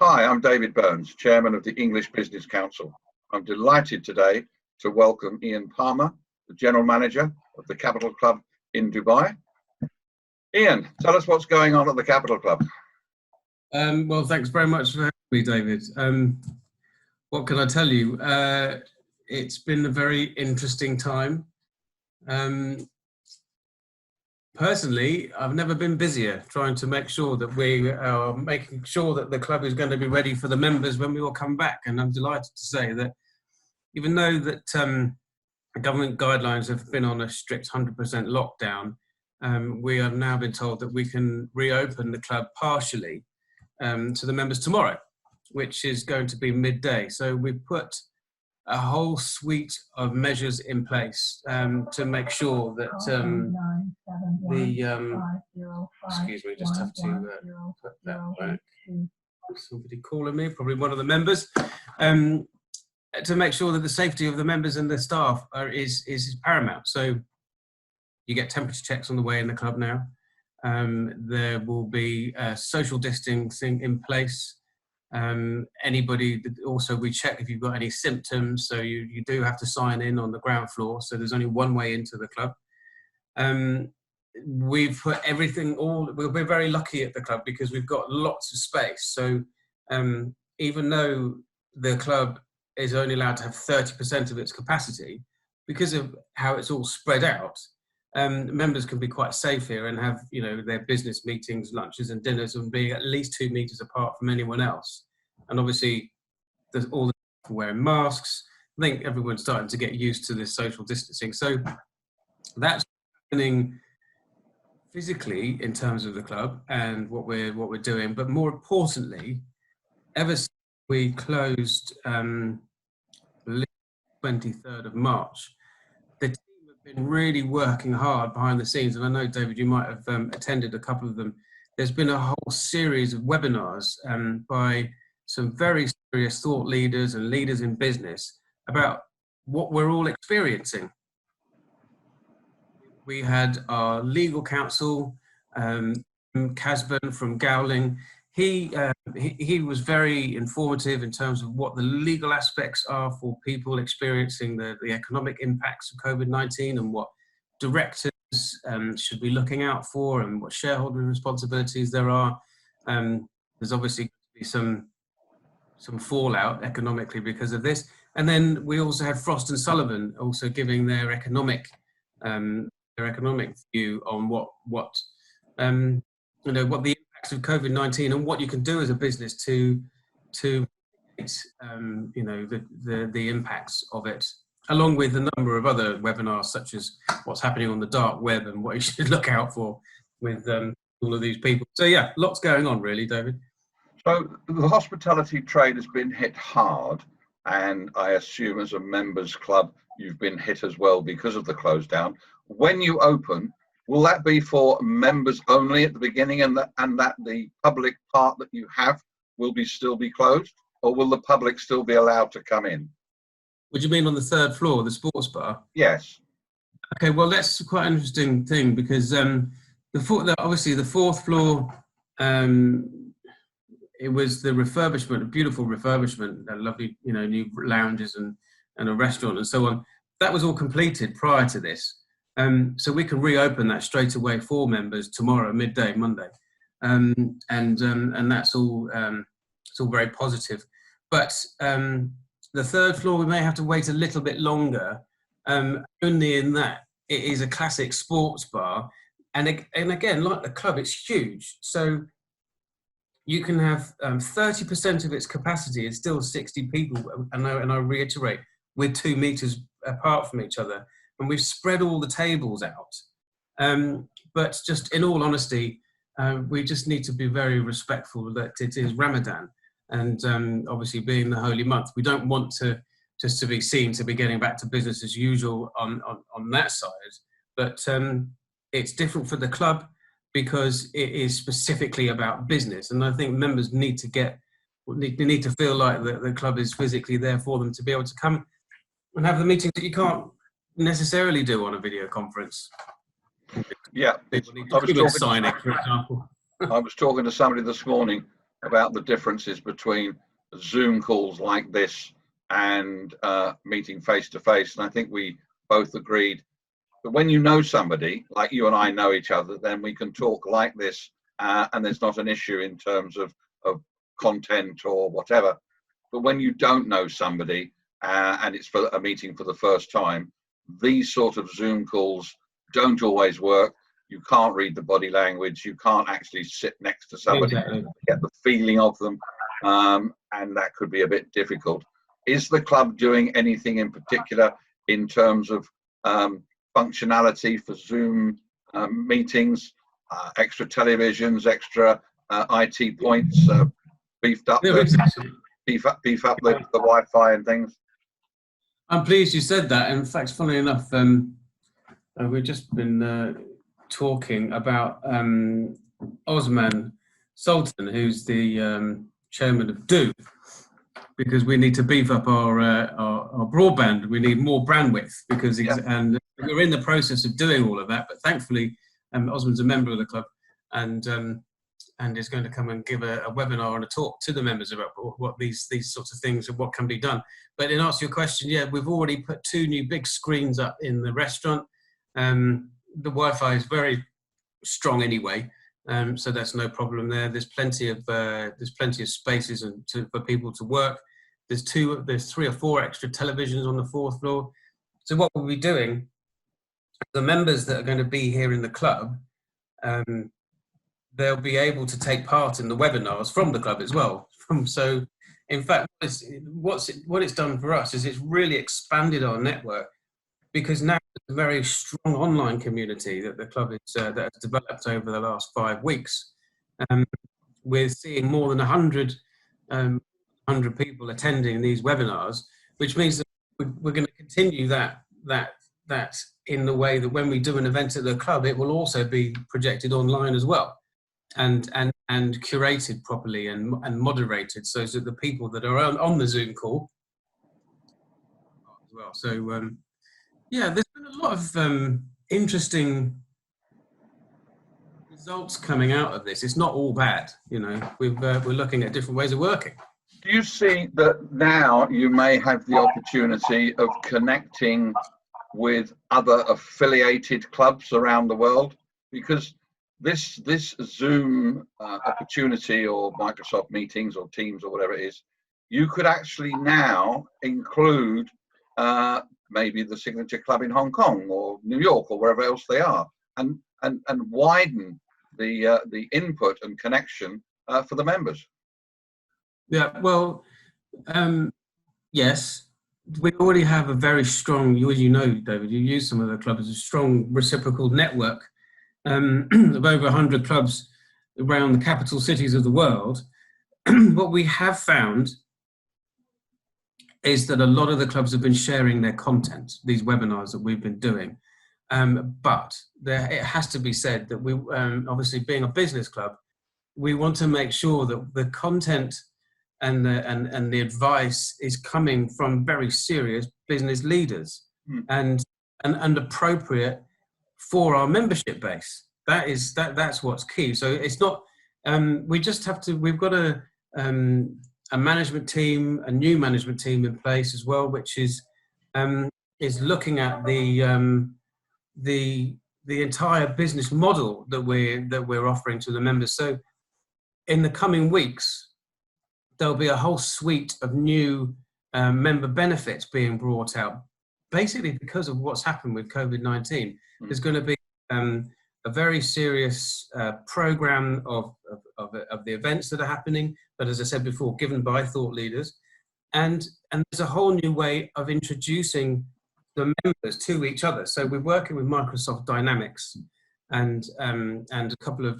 Hi, I'm David Burns, Chairman of the English Business Council. I'm delighted today to welcome Ian Palmer, the General Manager of the Capital Club in Dubai. Ian, tell us what's going on at the Capital Club. Well, thanks very much for having me, David. What can I tell you? It's been a very interesting time. Personally, I've never been busier trying to make sure that we are making sure that the club is going to be ready for the members when we all come back. And I'm delighted to say that even though that government guidelines have been on a strict 100% lockdown, we have now been told that we can reopen the club partially to the members tomorrow, which is going to be midday. So we've put a whole suite of measures in place to make sure that excuse me, just have to put that back. Somebody calling me, probably one of the members, to make sure that the safety of the members and the staff is paramount. So you get temperature checks on the way in the club now. There will be social distancing in place. Anybody, also we check if you've got any symptoms, so you do have to sign in on the ground floor, so there's only one way into the club. We've put everything, we're very lucky at the club because we've got lots of space. So even though the club is only allowed to have 30% of its capacity, because of how it's all spread out, members can be quite safe here and have, you know, their business meetings, lunches and dinners and being at least 2 meters apart from anyone else. And obviously there's all the people wearing masks. I think everyone's starting to get used to this social distancing. So that's happening physically in terms of the club and what we're doing. But more importantly, ever since we closed the 23rd of March, the team have been really working hard behind the scenes. And I know, David, you might have attended a couple of them. There's been a whole series of webinars by some very serious thought leaders and leaders in business about what we're all experiencing. We had our legal counsel, Casban from Gowling. He was very informative in terms of what the legal aspects are for people experiencing the economic impacts of COVID-19 and what directors should be looking out for and what shareholder responsibilities there are. There's obviously going to be some fallout economically because of this. And then we also had Frost and Sullivan also giving their economic view on what the impacts of COVID-19 and what you can do as a business to the impacts of it, along with a number of other webinars such as what's happening on the dark web and what you should look out for with all of these people. So yeah, lots going on really, David. So the hospitality trade has been hit hard, and I assume as a members club you've been hit as well because of the close down. When you open, will that be for members only at the beginning and that the public part that you have will still be closed, or will the public still be allowed to come in? What do you mean on the third floor, the sports bar? Yes. Okay, well that's quite an interesting thing because obviously the fourth floor, it was the refurbishment, a beautiful refurbishment, a lovely, new lounges and a restaurant and so on. That was all completed prior to this. So we can reopen that straight away for members tomorrow, midday, Monday. And that's all, it's all very positive. But the third floor, we may have to wait a little bit longer, only in that it is a classic sports bar. And again, like the club, it's huge. So you can have 30% of its capacity is still 60 people. And I reiterate, we're 2 meters apart from each other. And we've spread all the tables out. But just in all honesty, we just need to be very respectful that it is Ramadan. And obviously being the holy month, we don't want to just to be seen to be getting back to business as usual on that side. But it's different for the club because it is specifically about business. And I think members need to feel like the club is physically there for them to be able to come and have the meetings that you can't necessarily do on a video conference. Yeah, People need to sign it, for example. I was talking to somebody this morning about the differences between Zoom calls like this and meeting face to face. And I think we both agreed that when you know somebody, like you and I know each other, then we can talk like this, and there's not an issue in terms of content or whatever. But when you don't know somebody and it's for a meeting for the first time, these sort of Zoom calls don't always work. You can't read the body language. You can't actually sit next to somebody and get the feeling of them, and that could be a bit difficult. Is the club doing anything in particular in terms of functionality for Zoom meetings, extra televisions, extra IT points, beef up the Wi-Fi and things? I'm pleased you said that. In fact, funnily enough, we've just been talking about Osman Sultan, who's the chairman of Do, because we need to beef up our broadband. We need more bandwidth because and we're in the process of doing all of that. But thankfully, Osman's a member of the club, and is going to come and give a webinar and a talk to the members about what these sorts of things and what can be done. But in answer to your question, yeah, we've already put 2 new big screens up in the restaurant. The Wi-Fi is very strong anyway, so that's no problem there. There's plenty of spaces for people to work. There's 3 or 4 extra televisions on the 4th floor. So what we'll be doing, the members that are going to be here in the club, they'll be able to take part in the webinars from the club as well. So, in fact, what it's done for us is it's really expanded our network, because now it's a very strong online community that the club that has developed over the last 5 weeks. We're seeing more than 100 people attending these webinars, which means that we're going to continue that in the way that when we do an event at the club, it will also be projected online as well, and curated properly and moderated, so that the people that are on the Zoom call as well. So yeah, there's been a lot of interesting results coming out of this. It's not all bad, you know. We're looking at different ways of working. Do you see that now you may have the opportunity of connecting with other affiliated clubs around the world? Because this Zoom opportunity, or Microsoft Meetings or Teams or whatever it is, you could actually now include maybe the Signature Club in Hong Kong or New York or wherever else they are, and widen the input and connection for the members. Yeah, well, yes, we already have a very strong, as you know, David, you use some of the clubs, a strong reciprocal network of over 100 clubs around the capital cities of the world. What we have found is that a lot of the clubs have been sharing their content, these webinars that we've been doing. But it has to be said that we, obviously being a business club, we want to make sure that the content and the advice is coming from very serious business leaders and appropriate for our membership base. That's what's key. So it's not, we just have to, we've got a management team, a new management team in place as well, which is looking at the entire business model that we're offering to the members. So in the coming weeks, there'll be a whole suite of new member benefits being brought out, basically because of what's happened with COVID-19. There's going to be a very serious program of the events that are happening, but as I said before, given by thought leaders, and there's a whole new way of introducing the members to each other. So we're working with Microsoft Dynamics and a couple of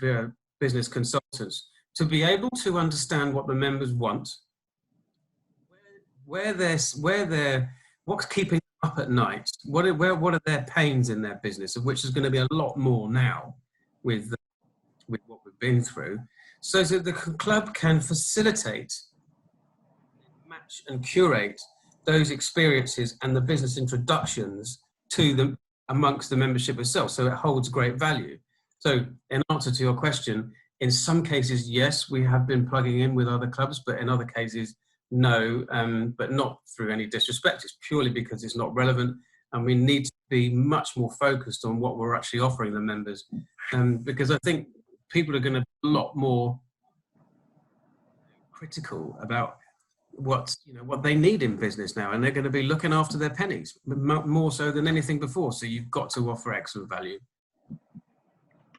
business consultants to be able to understand what the members want, what's keeping them up at night, what are their pains in their business, of which is going to be a lot more now with what we've been through, so that the club can facilitate, match and curate those experiences and the business introductions to them amongst the membership itself, so it holds great value. So in answer to your question, In some cases, yes, we have been plugging in with other clubs, but in other cases, no, but not through any disrespect. It's purely because it's not relevant, and we need to be much more focused on what we're actually offering the members, because I think people are going to be a lot more critical about what they need in business now, and they're going to be looking after their pennies more so than anything before. So you've got to offer excellent value.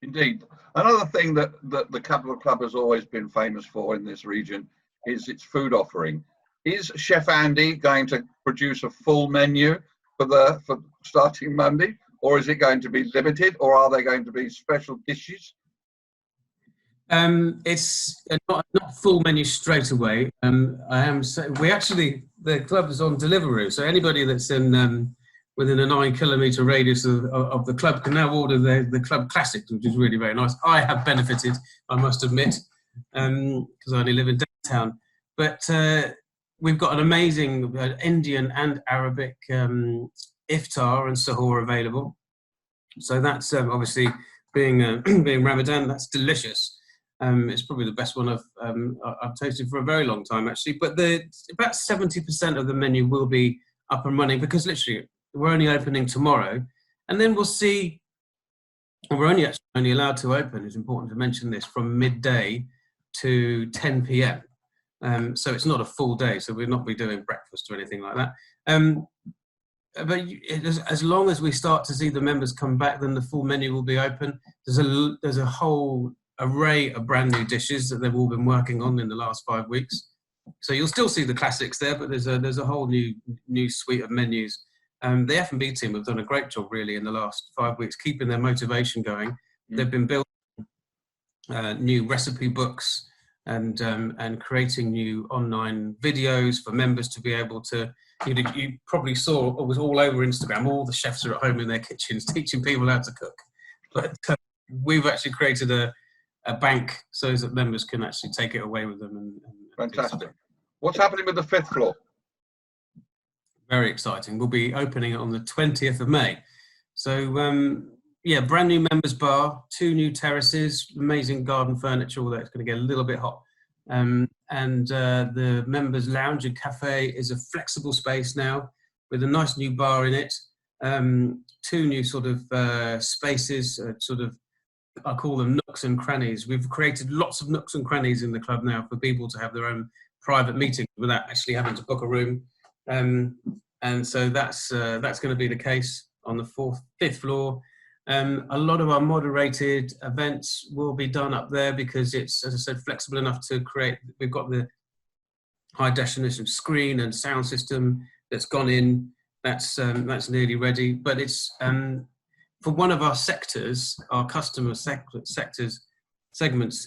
Indeed. Another thing that the Capital Club has always been famous for in this region is its food offering. Is Chef Andy going to produce a full menu for starting Monday, or is it going to be limited, or are there going to be special dishes? It's not full menu straight away. The club is on Deliveroo, so anybody that's in within a 9 kilometre radius of the club can now order the club classics, which is really very nice. I have benefited, I must admit, because I only live in downtown. But we've got an amazing Indian and Arabic iftar and sahur available. So that's obviously being Ramadan, that's delicious. It's probably the best one I've tasted for a very long time, actually. But about 70% of the menu will be up and running, because literally we're only opening tomorrow, and then we'll see. We're only allowed to open, it's important to mention this, from midday to 10 p.m. So it's not a full day, so we'll not be doing breakfast or anything like that. But as long as we start to see the members come back, then the full menu will be open. There's a whole array of brand new dishes that they've all been working on in the last 5 weeks. So you'll still see the classics there, but there's a whole new suite of menus. The F&B team have done a great job really in the last 5 weeks, keeping their motivation going. They've been building new recipe books and creating new online videos for members to be able to. You probably saw it was all over Instagram. All the chefs are at home in their kitchens teaching people how to cook. But we've actually created a bank so that members can actually take it away with them. And fantastic. What's happening with the 5th floor? Very exciting. We'll be opening it on the 20th of May. So, yeah, brand new members bar, 2 new terraces, amazing garden furniture, although it's going to get a little bit hot. And the members lounge and cafe is a flexible space now with a nice new bar in it. 2 new sort of spaces, I call them nooks and crannies. We've created lots of nooks and crannies in the club now for people to have their own private meetings without actually having to book a room. And so that's going to be the case on the 5th floor. A lot of our moderated events will be done up there because it's, as I said, flexible enough to create. We've got the high definition screen and sound system that's gone in. That's nearly ready. But it's for one of our sectors, our customer segments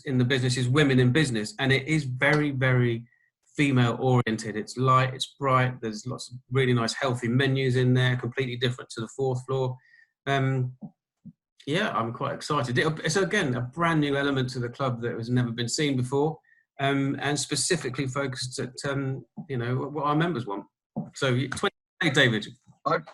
in the business is women in business, and it is very, very female oriented. It's light, it's bright. There's lots of really nice, healthy menus in there, completely different to the 4th floor. Yeah, I'm quite excited. It's again a brand new element to the club that has never been seen before, and specifically focused at what our members want. So, 28, David.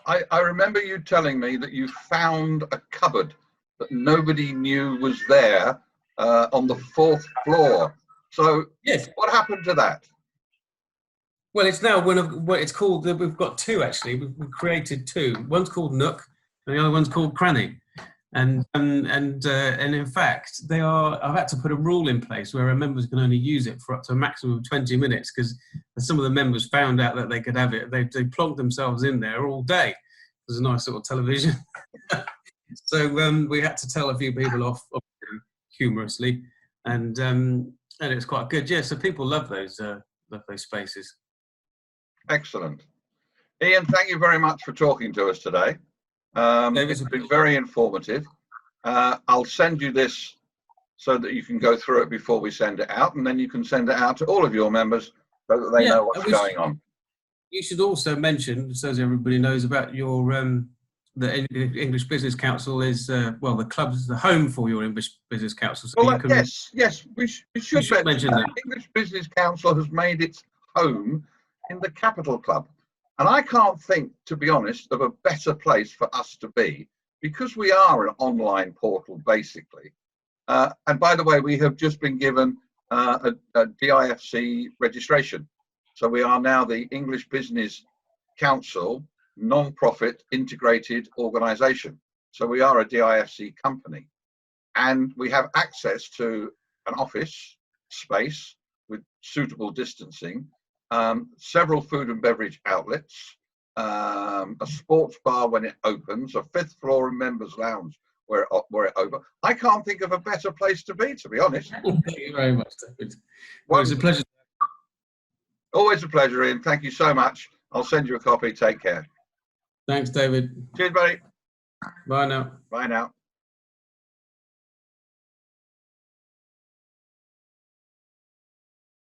I remember you telling me that you found a cupboard that nobody knew was there on the 4th floor. So, yes, what happened to that? Well, it's now one of what it's called. We've got 2 actually. We've created 2. One's called Nook, and the other one's called Cranny. And in fact, I've had to put a rule in place where our members can only use it for up to a maximum of 20 minutes because some of the members found out that they could have it. They plonked themselves in there all day. There's a nice little television. So we had to tell a few people off humorously, and it's quite good. Yeah, so people love those spaces. Excellent. Ian, thank you very much for talking to us today. It's been very informative. I'll send you this so that you can go through it before we send it out, and then you can send it out to all of your members so that they know what's going on. You should also mention, so as everybody knows, about your the English Business Council is the club's the home for your English Business Council. So well, yes, we should mention that. English Business Council has made its home in the Capital Club. And I can't think, to be honest, of a better place for us to be, because we are an online portal, basically. And by the way, we have just been given a DIFC registration. So we are now the English Business Council non-profit integrated organisation. So we are a DIFC company, and we have access to an office space with suitable distancing, several food and beverage outlets, a sports bar when it opens, a 5th floor and members lounge where it opens. I can't think of a better place to be honest. Thank you very much, David. Well, it's a pleasure. Always a pleasure, Ian. Thank you so much. I'll send you a copy. Take care. Thanks, David. Cheers, buddy. Bye now. Bye now.